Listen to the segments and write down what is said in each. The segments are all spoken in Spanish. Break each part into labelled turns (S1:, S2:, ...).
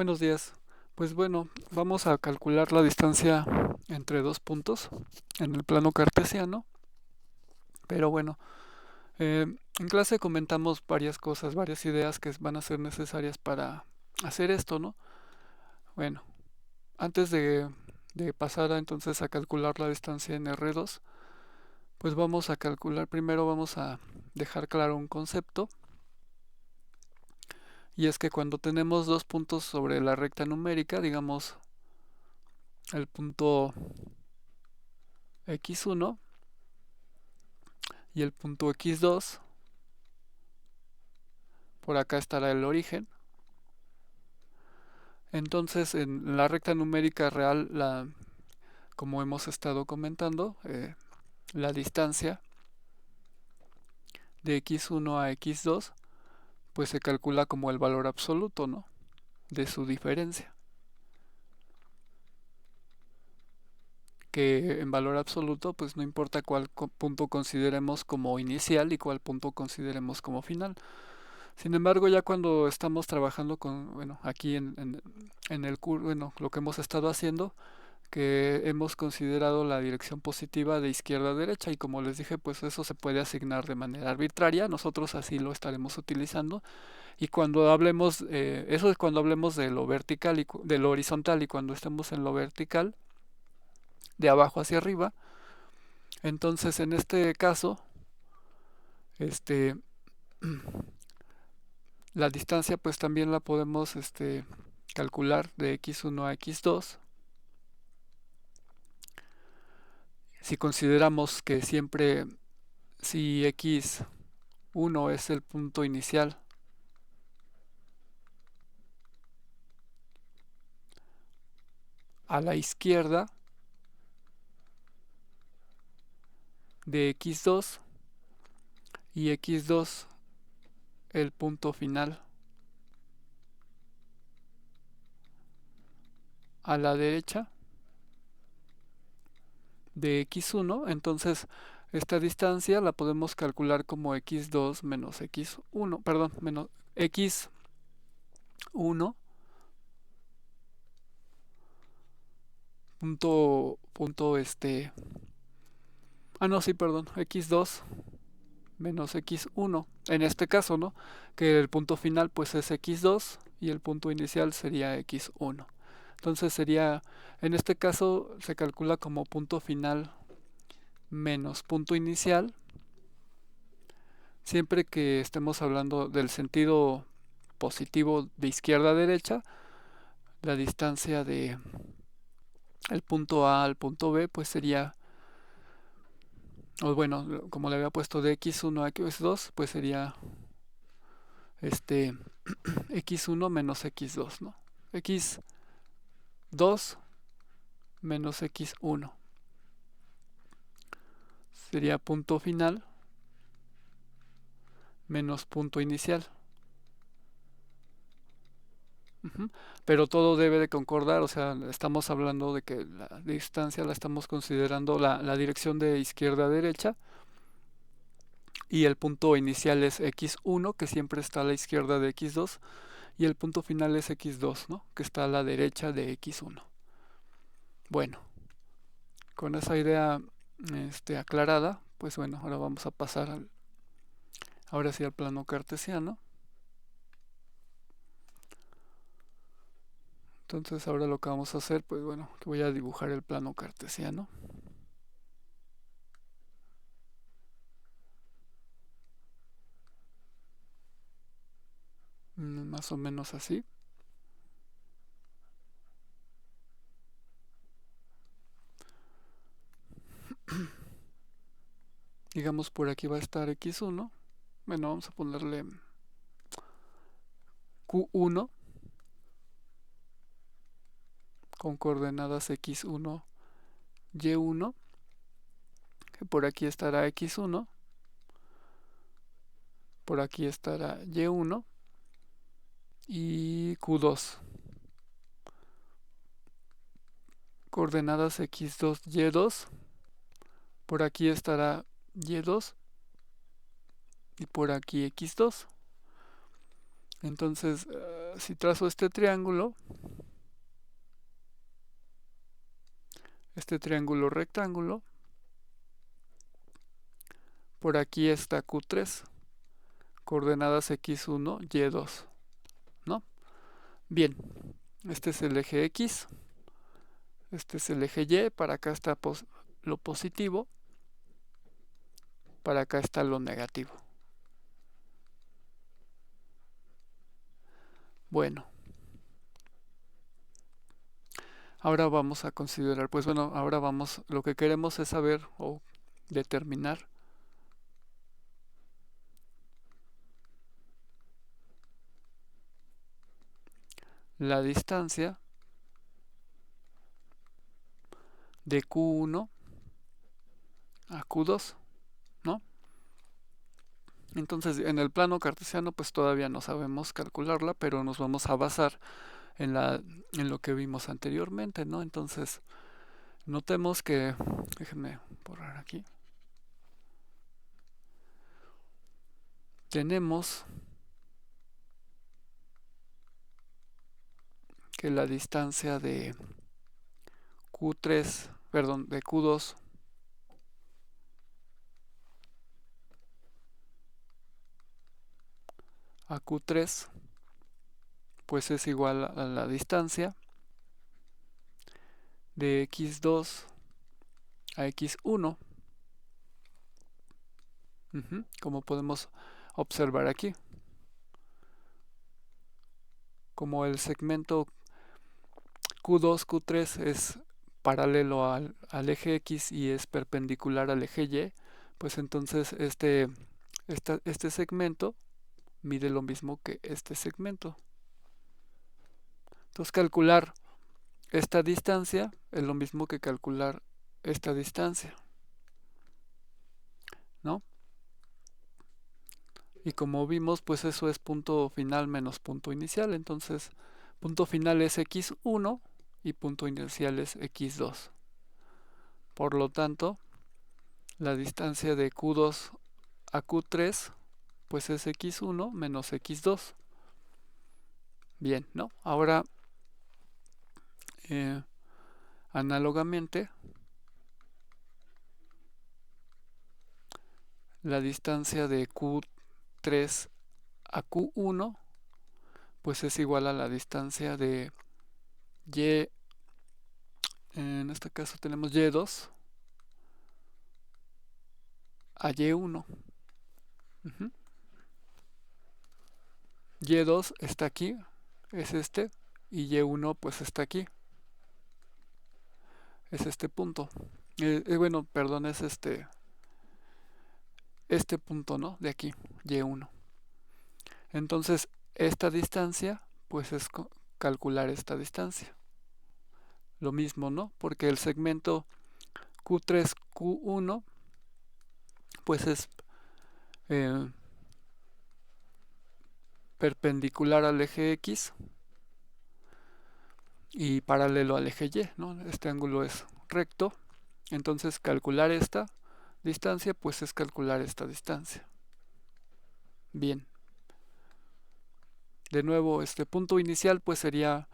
S1: Buenos días. Pues bueno, vamos a calcular la distancia entre dos puntos en el plano cartesiano, pero bueno, en clase comentamos varias cosas, varias ideas que van a ser necesarias para hacer esto, ¿no? Bueno, antes de pasar entonces a calcular la distancia en R2, pues vamos a calcular, primero vamos a dejar claro un concepto, y es que cuando tenemos dos puntos sobre la recta numérica, digamos el punto x1 y el punto x2, por acá estará el origen. Entonces en la recta numérica real, como hemos estado comentando, la distancia de x1 a x2 pues se calcula como el valor absoluto, ¿no?, de su diferencia, que en valor absoluto pues no importa cuál punto consideremos como inicial y cuál punto consideremos como final. Sin embargo, ya cuando estamos trabajando con, bueno, aquí en el curso, bueno, lo que hemos estado haciendo, que hemos considerado la dirección positiva de izquierda a derecha, y como les dije, pues eso se puede asignar de manera arbitraria, nosotros así lo estaremos utilizando. Y cuando hablemos, eso es cuando hablemos de lo vertical y de lo horizontal, y cuando estemos en lo vertical, de abajo hacia arriba. Entonces en este caso, este la distancia pues también la podemos calcular de x1 a x2, si consideramos que siempre, si x1 es el punto inicial a la izquierda de x2 y x2 el punto final a la derecha de x1, entonces esta distancia la podemos calcular como x2 menos x1, perdón, menos x1 punto no, sí, perdón, x2 menos x1, en este caso, ¿no?, que el punto final pues es x2 y el punto inicial sería x1. Entonces sería, en este caso se calcula como punto final menos punto inicial, siempre que estemos hablando del sentido positivo de izquierda a derecha. La distancia de el punto A al punto B pues sería, o bueno, como le había puesto de x1 a x2, pues sería x1 menos x2, ¿no? x2 menos x1 sería punto final menos punto inicial. Pero todo debe de concordar, o sea, estamos hablando de que la distancia la estamos considerando la dirección de izquierda a derecha, y el punto inicial es x1, que siempre está a la izquierda de x2, y el punto final es x2, ¿no?, que está a la derecha de x1. Bueno, con esa idea aclarada, pues bueno, ahora vamos a pasar ahora sí al plano cartesiano. Entonces ahora lo que vamos a hacer, pues bueno, que voy a dibujar el plano cartesiano. Más o menos así. Digamos por aquí va a estar x1. Bueno, vamos a ponerle q1 con coordenadas x1, y1, que por aquí estará x1, por aquí estará y1, y q2, coordenadas x2, y2, por aquí estará y2 y por aquí x2. Entonces si trazo este triángulo rectángulo, por aquí está Q3, coordenadas x1, y2, ¿no? Bien, este es el eje X, este es el eje Y, para acá está lo positivo, para acá está lo negativo. Bueno, ahora vamos a considerar, pues bueno, ahora vamos, lo que queremos es saber o determinar la distancia de Q1 a Q2, ¿no? Entonces, en el plano cartesiano, pues todavía no sabemos calcularla, pero nos vamos a basar en lo que vimos anteriormente, ¿no? Entonces, notemos que, déjenme borrar aquí, tenemos que la distancia de Q3, perdón, de Q2 a Q3, pues es igual a la distancia de X2 a X1, como podemos observar aquí. Como el segmento Q2, Q3 es paralelo al eje X y es perpendicular al eje Y, pues entonces este segmento mide lo mismo que este segmento. Entonces calcular esta distancia es lo mismo que calcular esta distancia, ¿no? Y como vimos, pues eso es punto final menos punto inicial. Entonces, punto final es x1 y punto inicial es x2. Por lo tanto, la distancia de q2 a q3, pues es x1 menos x2. Bien, ¿no? Ahora, análogamente, la distancia de Q3 a Q1, pues es igual a la distancia de Y, en este caso tenemos Y2 a Y1. Y2 está aquí, es este, y Y1 pues está aquí, es este punto. Bueno, perdón, es este punto, ¿no? De aquí, Y1. Entonces, esta distancia, pues es calcular esta distancia. Lo mismo, ¿no? Porque el segmento Q3, Q1, pues es perpendicular al eje X y paralelo al eje Y, ¿no? Este ángulo es recto. Entonces, calcular esta distancia, pues es calcular esta distancia. Bien. De nuevo, este punto inicial pues sería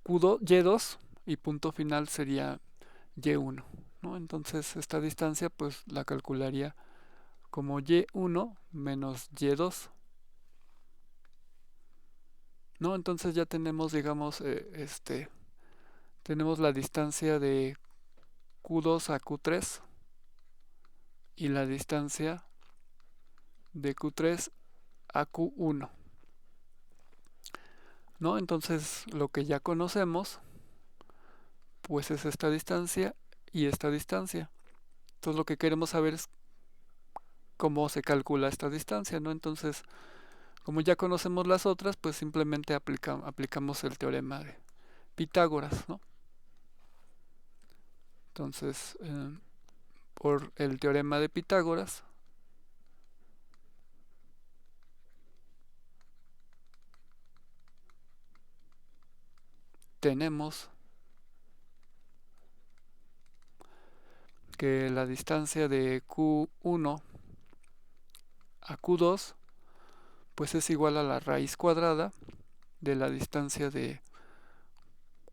S1: Q2, Y2 y punto final sería Y1, ¿no? Entonces esta distancia pues la calcularía como Y1 menos Y2, ¿no? Entonces ya tenemos, digamos, tenemos la distancia de Q2 a Q3 y la distancia de Q3 a Q1, ¿no? Entonces lo que ya conocemos pues es esta distancia y esta distancia. Entonces lo que queremos saber es cómo se calcula esta distancia, ¿no? Entonces, como ya conocemos las otras, pues simplemente aplicamos el teorema de Pitágoras, ¿no? Entonces, por el teorema de Pitágoras, tenemos que la distancia de Q1 a Q2 pues es igual a la raíz cuadrada de la distancia de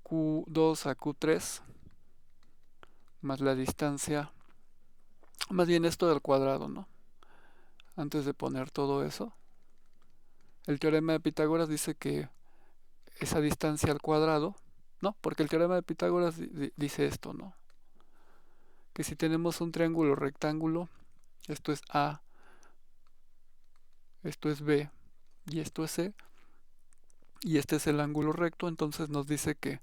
S1: Q2 a Q3 más la distancia, más bien esto al cuadrado, ¿no? Antes de poner todo eso, el teorema de Pitágoras dice que esa distancia al cuadrado, ¿no? Porque el teorema de Pitágoras dice esto, ¿no? Que si tenemos un triángulo rectángulo, esto es A, esto es B y esto es C, y este es el ángulo recto, entonces nos dice que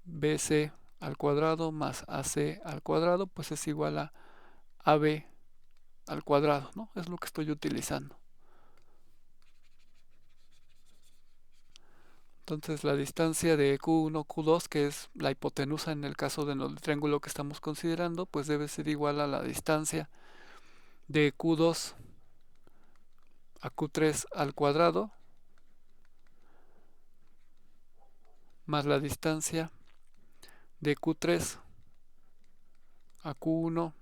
S1: BC al cuadrado más AC al cuadrado, pues es igual a AB al cuadrado, ¿no? Es lo que estoy utilizando. Entonces la distancia de Q1, Q2, que es la hipotenusa en el caso del triángulo que estamos considerando, pues debe ser igual a la distancia de Q2 a Q3 al cuadrado más la distancia de Q3 a Q1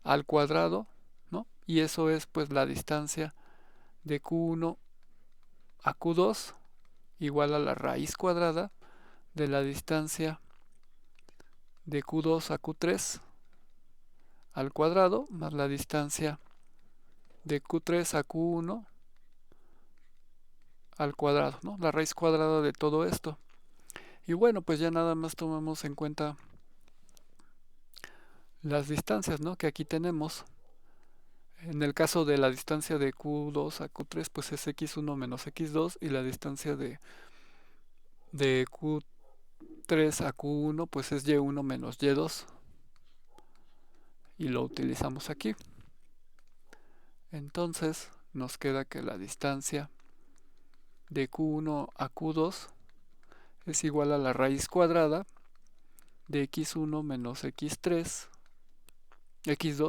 S1: al cuadrado, ¿no? Y eso es pues la distancia de Q1 a Q2 igual a la raíz cuadrada de la distancia de Q2 a Q3 al cuadrado más la distancia de Q3 a Q1 al cuadrado, ¿no? La raíz cuadrada de todo esto. Y bueno, pues ya nada más tomamos en cuenta las distancias, ¿no? Que aquí tenemos. En el caso de la distancia de Q2 a Q3, pues es x1 menos x2 y la distancia de Q3 a Q1, pues es y1 menos y2 y lo utilizamos aquí. Entonces nos queda que la distancia de Q1 a Q2 es igual a la raíz cuadrada de x1 menos x2,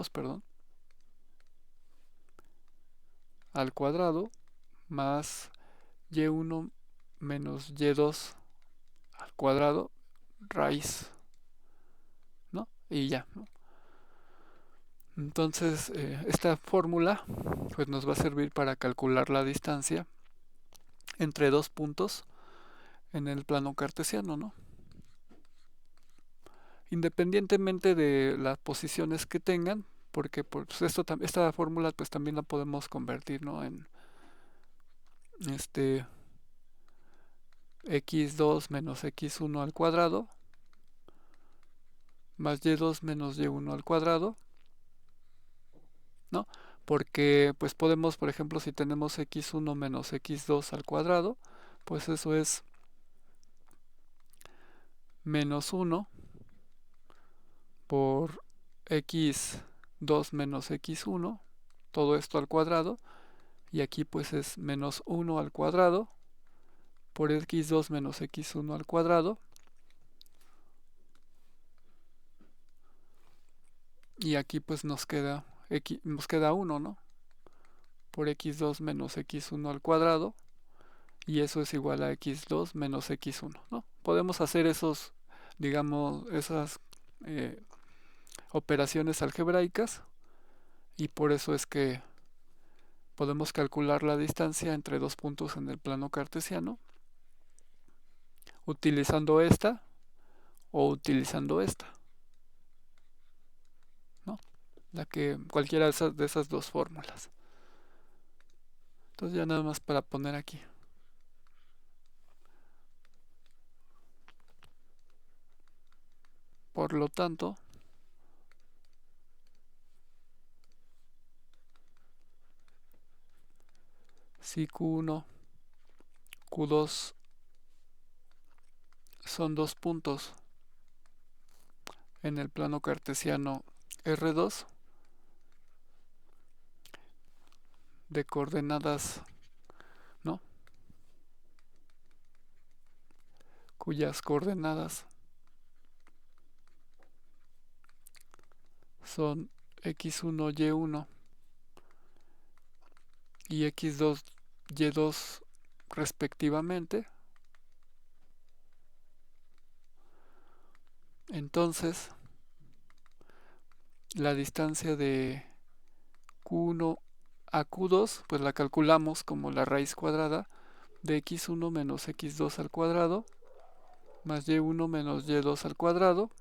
S1: perdón, al cuadrado más y1 menos y2 al cuadrado raíz, ¿no? Y ya, ¿no? Entonces esta fórmula pues nos va a servir para calcular la distancia entre dos puntos en el plano cartesiano, ¿no? Independientemente de las posiciones que tengan, porque pues, esta fórmula pues también la podemos convertir, ¿no? En x2 menos x1 al cuadrado más y2 menos y1 al cuadrado, ¿no? Porque pues podemos, por ejemplo, si tenemos x1 menos x2 al cuadrado, pues eso es menos 1 por x2 menos x1, todo esto al cuadrado, y aquí pues es menos 1 al cuadrado por x2 menos x1 al cuadrado, y aquí pues nos queda 1, ¿no? Por x2 menos x1 al cuadrado, y eso es igual a x2 menos x1, ¿no? Podemos hacer digamos, esas operaciones algebraicas, y por eso es que podemos calcular la distancia entre dos puntos en el plano cartesiano utilizando esta o utilizando esta, ¿no? Cualquiera de esas dos fórmulas. Entonces ya nada más para poner aquí. Por lo tanto, si Q1, Q2 son dos puntos en el plano cartesiano R2 de coordenadas, ¿no? Cuyas coordenadas son x1, y1 y x2, y2 respectivamente. Entonces, la distancia de Q1 a Q2, pues la calculamos como la raíz cuadrada de x1 menos x2 al cuadrado más y1 menos y2 al cuadrado,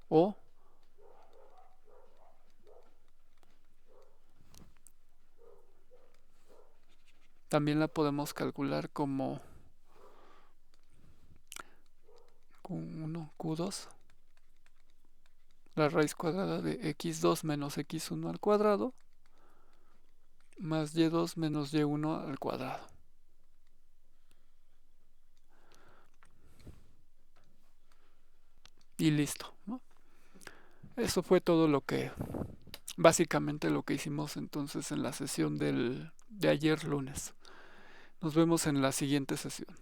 S1: o también la podemos calcular como Q1, Q2, la raíz cuadrada de x2 menos x1 al cuadrado más y2 menos y1 al cuadrado. Y listo, ¿no? Eso fue todo básicamente lo que hicimos entonces en la sesión de ayer lunes. Nos vemos en la siguiente sesión.